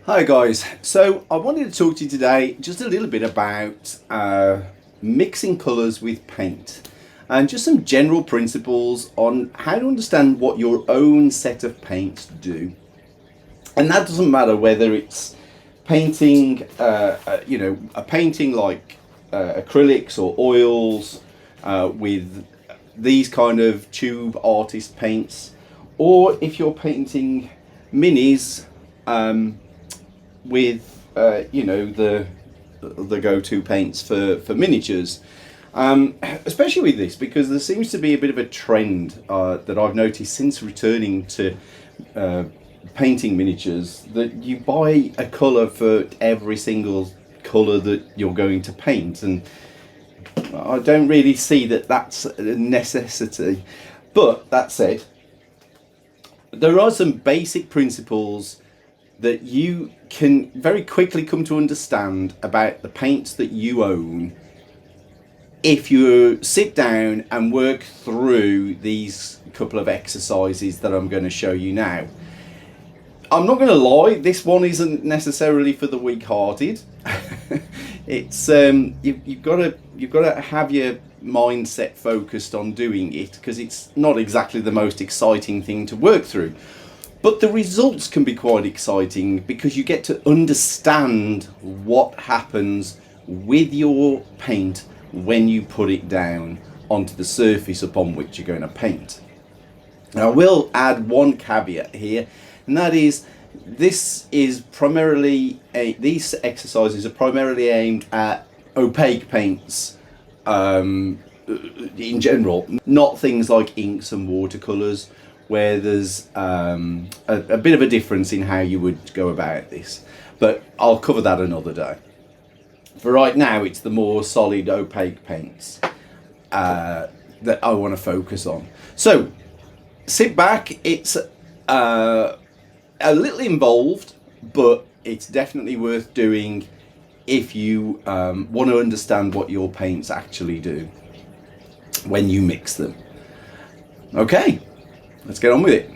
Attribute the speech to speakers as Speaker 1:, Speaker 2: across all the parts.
Speaker 1: Hi guys, so I wanted to talk to you today just a little bit about mixing colours with paint and just some general principles on how to understand what your own set of paints do. And that doesn't matter whether it's painting, a painting like acrylics or oils with these kind of tube artist paints, or if you're painting minis with the go-to paints for miniatures. Especially with this, because there seems to be a bit of a trend that I've noticed since returning to uh, painting miniatures, that you buy a colour for every single colour that you're going to paint, and I don't really see that that's a necessity. But that said, there are some basic principles that you can very quickly come to understand about the paints that you own if you sit down and work through these couple of exercises that I'm going to show you now. I'm not going to lie, this one isn't necessarily for the weak-hearted. It's you've got to have your mindset focused on doing it, because it's not exactly the most exciting thing to work through. But the results can be quite exciting because you get to understand what happens with your paint when you put it down onto the surface upon which you're going to paint. Now, I will add one caveat here, and that is these exercises are primarily aimed at opaque paints in general, not things like inks and watercolors, where there's a bit of a difference in how you would go about this. But I'll cover that another day. For right now, it's the more solid opaque paints that I want to focus on. So sit back. It's a little involved, but it's definitely worth doing if you want to understand what your paints actually do when you mix them. Okay, let's get on with it.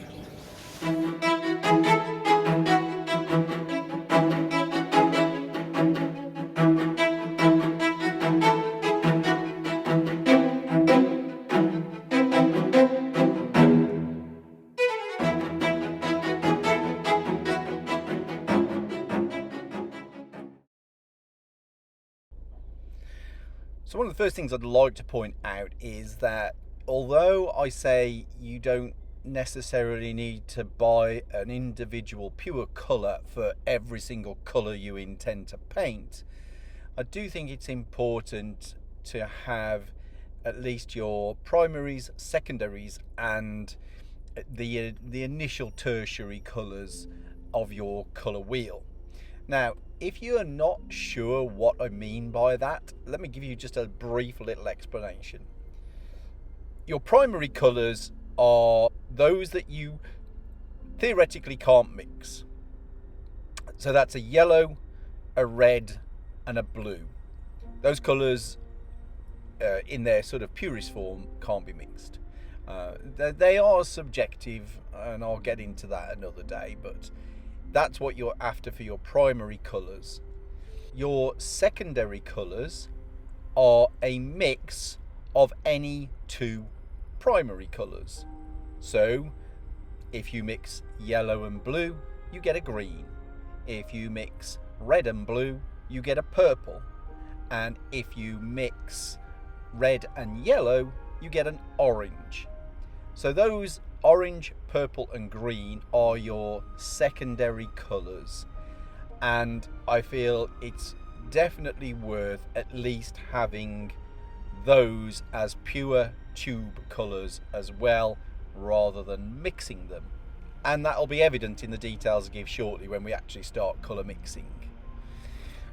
Speaker 1: So one of the first things I'd like to point out is that although I say you don't necessarily need to buy an individual pure colour for every single colour you intend to paint, I do think it's important to have at least your primaries, secondaries, and the initial tertiary colours of your colour wheel. Now, if you are not sure what I mean by that, let me give you just a brief little explanation. Your primary colours are those that you theoretically can't mix. So that's a yellow, a red, and a blue. Those colours, in their sort of purest form, can't be mixed. They are subjective, and I'll get into that another day, but that's what you're after for your primary colours. Your secondary colours are a mix of any two primary colours. So if you mix yellow and blue, you get a green. If you mix red and blue, you get a purple. And if you mix red and yellow, you get an orange. So those orange, purple and green are your secondary colours, and I feel it's definitely worth at least having those as pure tube colours as well, rather than mixing them. And that'll be evident in the details I give shortly when we actually start colour mixing.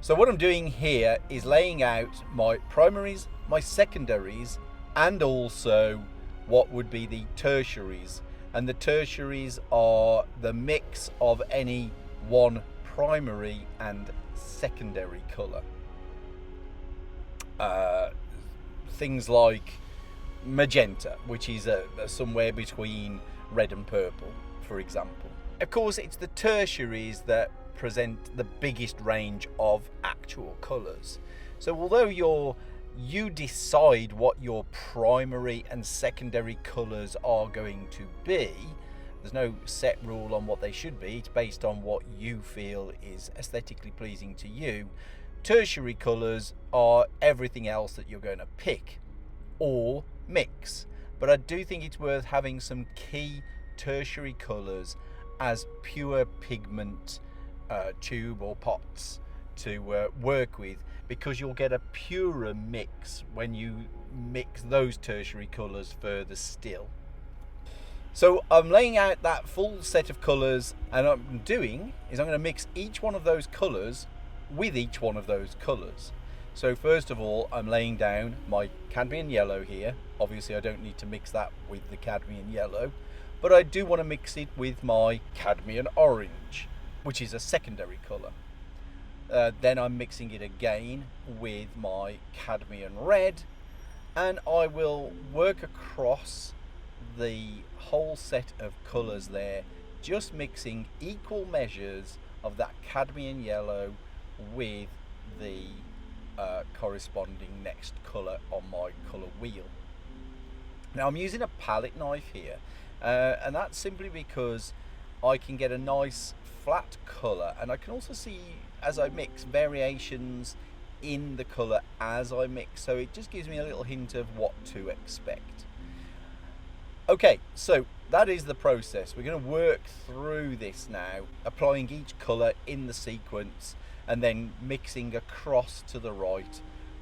Speaker 1: So what I'm doing here is laying out my primaries, my secondaries, and also what would be the tertiaries. And the tertiaries are the mix of any one primary and secondary colour. Things like magenta, which is somewhere between red and purple, for example. Of course, it's the tertiaries that present the biggest range of actual colours. So although you decide what your primary and secondary colours are going to be, there's no set rule on what they should be. It's based on what you feel is aesthetically pleasing to you. Tertiary colours are everything else that you're going to pick or mix. But I do think it's worth having some key tertiary colours as pure pigment tube or pots to work with, because you'll get a purer mix when you mix those tertiary colours further still. So I'm laying out that full set of colours, and what I'm doing is I'm going to mix each one of those colours with each one of those colours. So first of all, I'm laying down my cadmium yellow here. Obviously I don't need to mix that with the cadmium yellow, but I do want to mix it with my cadmium orange, which is a secondary colour. Then I'm mixing it again with my cadmium red, and I will work across the whole set of colours there, just mixing equal measures of that cadmium yellow with the corresponding next colour on my colour wheel. Now I'm using a palette knife here, and that's simply because I can get a nice flat colour, and I can also see as I mix variations in the colour as I mix, so it just gives me a little hint of what to expect. Okay, so that is the process. We're going to work through this now, applying each colour in the sequence and then mixing across to the right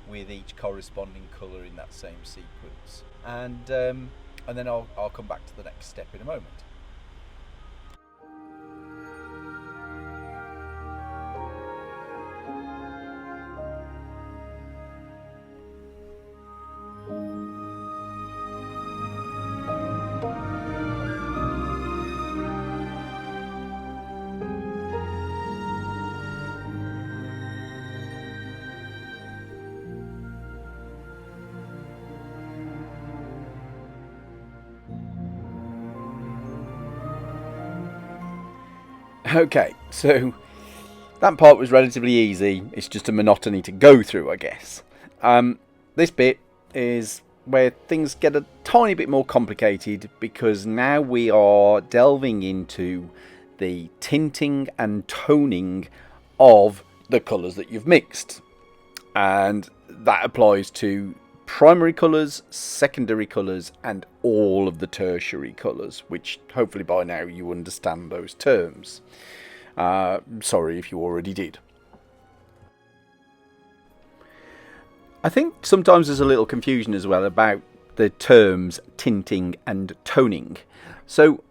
Speaker 1: with each corresponding colour in that same sequence. And then I'll come back to the next step in a moment. Okay, so that part was relatively easy. It's just a monotony to go through, I guess. This bit is where things get a tiny bit more complicated, because now we are delving into the tinting and toning of the colours that you've mixed. And that applies to primary colours, secondary colours, and all of the tertiary colours, which hopefully by now you understand those terms. Sorry if you already did. I think sometimes there's a little confusion as well about the terms tinting and toning. So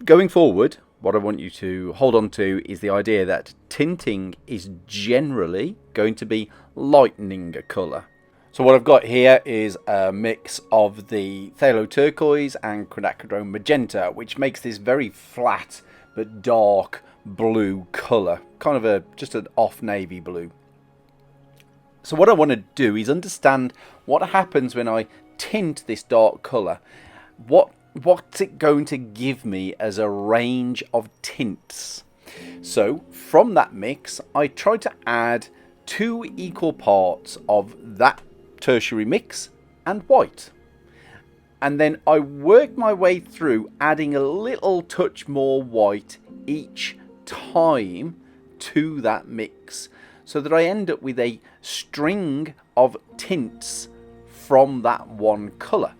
Speaker 1: going forward, what I want you to hold on to is the idea that tinting is generally going to be lightening a colour. So what I've got here is a mix of the phthalo turquoise and quinacridone magenta, which makes this very flat but dark blue colour, kind of just an off navy blue. So what I want to do is understand what happens when I tint this dark colour. What's it going to give me as a range of tints? So from that mix, I try to add 2 equal parts of that tertiary mix and white, and then I work my way through adding a little touch more white each time to that mix, so that I end up with a string of tints from that one colour.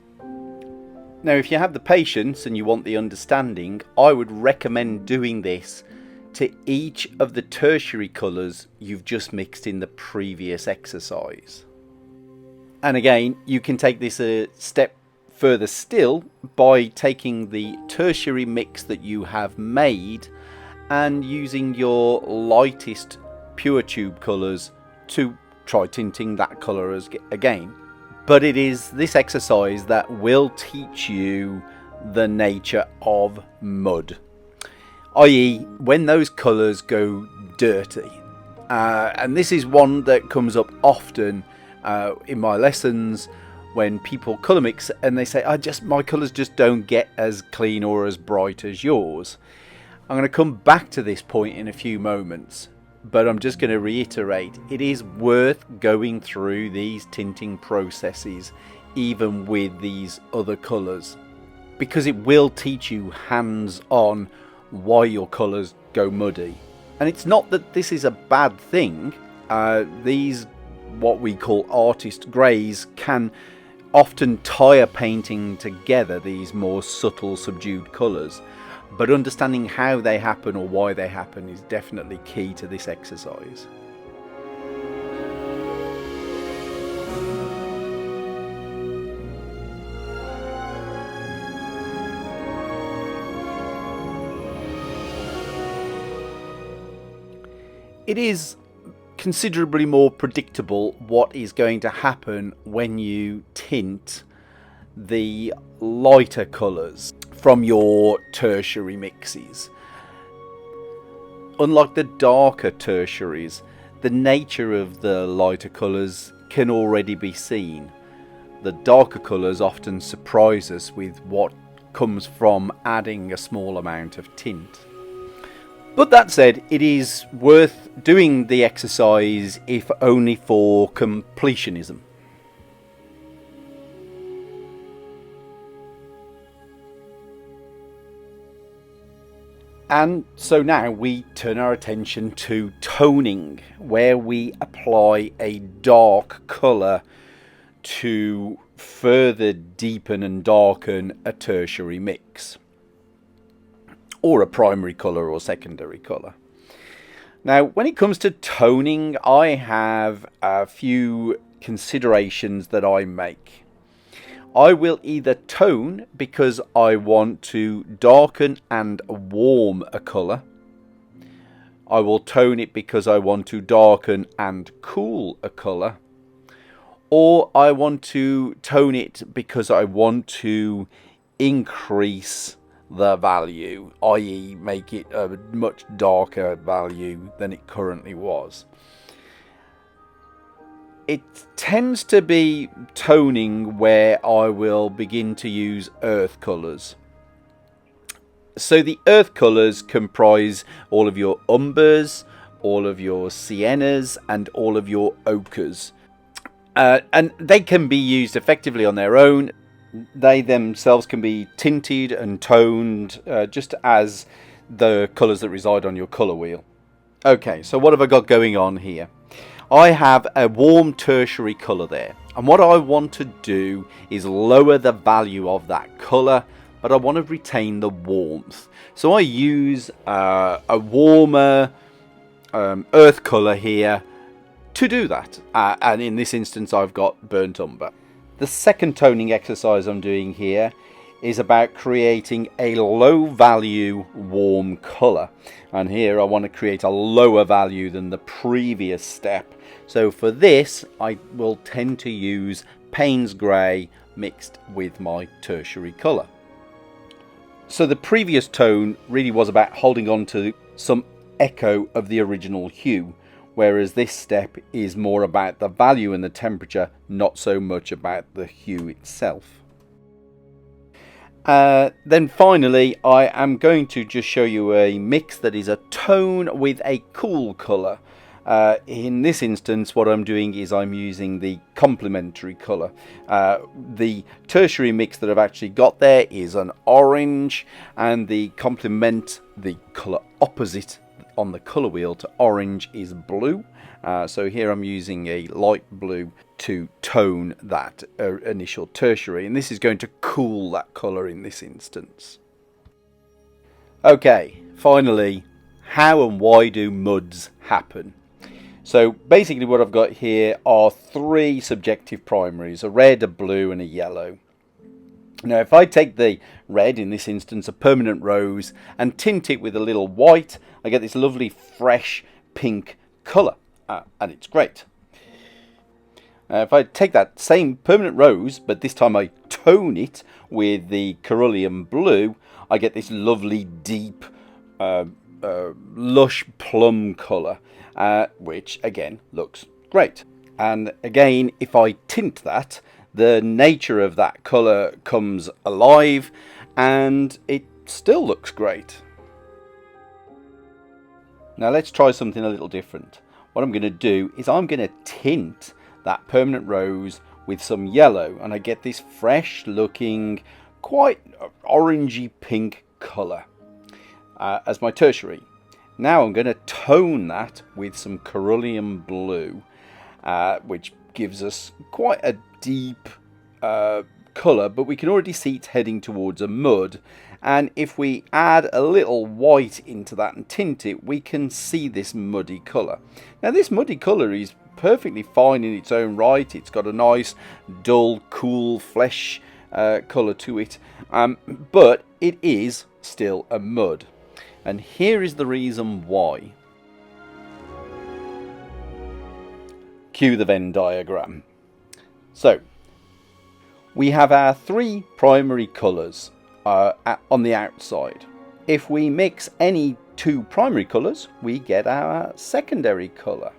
Speaker 1: Now if you have the patience and you want the understanding, I would recommend doing this to each of the tertiary colours you've just mixed in the previous exercise. And again, you can take this a step further still by taking the tertiary mix that you have made and using your lightest pure tube colours to try tinting that colour again. But it is this exercise that will teach you the nature of mud, i.e. when those colours go dirty. And this is one that comes up often in my lessons when people colour mix and they say, my colours just don't get as clean or as bright as yours. I'm going to come back to this point in a few moments, but I'm just going to reiterate, it is worth going through these tinting processes even with these other colours, because it will teach you hands-on why your colours go muddy. And it's not that this is a bad thing. These, what we call artist greys, can often tie a painting together, these more subtle, subdued colours. But understanding how they happen or why they happen is definitely key to this exercise. It is considerably more predictable what is going to happen when you tint the lighter colours from your tertiary mixes. Unlike the darker tertiaries, the nature of the lighter colours can already be seen. The darker colours often surprise us with what comes from adding a small amount of tint. But that said, it is worth doing the exercise if only for completionism. And so now we turn our attention to toning, where we apply a dark colour to further deepen and darken a tertiary mix, or a primary colour or secondary colour. Now, when it comes to toning, I have a few considerations that I make. I will either tone because I want to darken and warm a colour. I will tone it because I want to darken and cool a colour. Or I want to tone it because I want to increase the value, i.e. make it a much darker value than it currently was. It tends to be toning where I will begin to use earth colours. So the earth colours comprise all of your umbers, all of your siennas and all of your ochres. And they can be used effectively on their own. They themselves can be tinted and toned just as the colours that reside on your colour wheel. Okay, so what have I got going on here? I have a warm tertiary colour there, and what I want to do is lower the value of that colour, but I want to retain the warmth. So I use a warmer earth colour here to do that, and in this instance I've got burnt umber. The second toning exercise I'm doing here is about creating a low value warm colour, and here I want to create a lower value than the previous step. So for this I will tend to use Payne's grey mixed with my tertiary colour. So the previous tone really was about holding on to some echo of the original hue, whereas this step is more about the value and the temperature, not so much about the hue itself. Then finally I am going to just show you a mix that is a tone with a cool colour. In this instance what I'm doing is I'm using the complementary colour. The tertiary mix that I've actually got there is an orange, and the complement, the colour opposite on the colour wheel to orange, is blue. So here I'm using a light blue to tone that initial tertiary, and this is going to cool that colour in this instance. Okay, finally, how and why do muds happen? So basically what I've got here are three subjective primaries, a red, a blue and a yellow. Now if I take the red, in this instance a permanent rose, and tint it with a little white, I get this lovely fresh pink colour, and it's great. If I take that same permanent rose, but this time I tone it with the cerulean blue, I get this lovely deep lush plum colour, which again looks great. And again, if I tint that, the nature of that colour comes alive and it still looks great. Now let's try something a little different. What I'm going to do is I'm going to tint that permanent rose with some yellow, and I get this fresh looking, quite orangey pink colour as my tertiary. Now I'm going to tone that with some cerulean blue, which gives us quite a deep colour, but we can already see it's heading towards a mud. And if we add a little white into that and tint it, we can see this muddy colour. Now this muddy colour is perfectly fine in its own right. It's got a nice dull cool flesh colour to it, but it is still a mud. And here is the reason why. Cue the Venn diagram. So we have our three primary colours on the outside. If we mix any two primary colours, we get our secondary colour.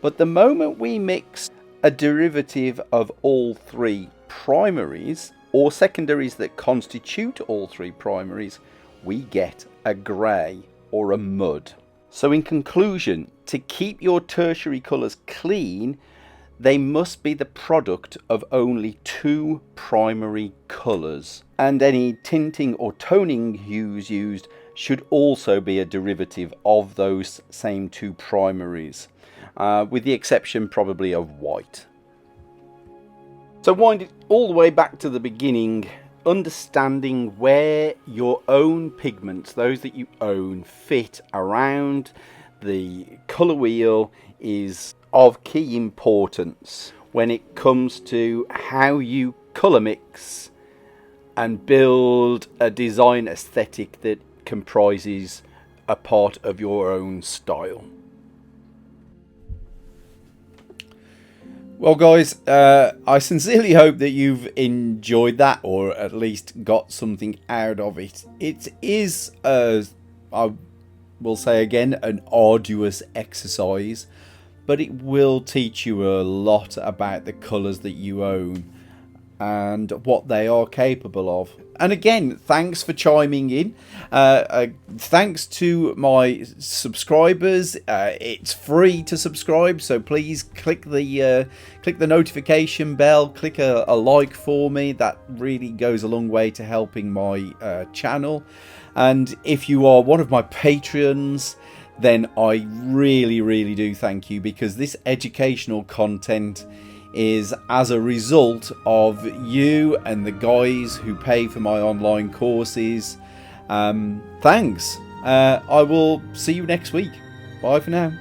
Speaker 1: But the moment we mix a derivative of all three primaries, or secondaries that constitute all three primaries, we get a grey or a mud. So in conclusion, to keep your tertiary colours clean, they must be the product of only two primary colours, and any tinting or toning hues used should also be a derivative of those same two primaries, with the exception probably of white. So wind it all the way back to the beginning, understanding where your own pigments, those that you own, fit around the colour wheel is of key importance when it comes to how you colour mix and build a design aesthetic that comprises a part of your own style. Well guys, I sincerely hope that you've enjoyed that, or at least got something out of it. It is, I will say again, an arduous exercise, but it will teach you a lot about the colours that you own and what they are capable of. And again, thanks for chiming in. Thanks to my subscribers. It's free to subscribe, so please click the notification bell, click a like for me. That really goes a long way to helping my channel. And if you are one of my patrons, then I really do thank you, because this educational content is as a result of you and the guys who pay for my online courses. Thanks. I will see you next week. Bye for now.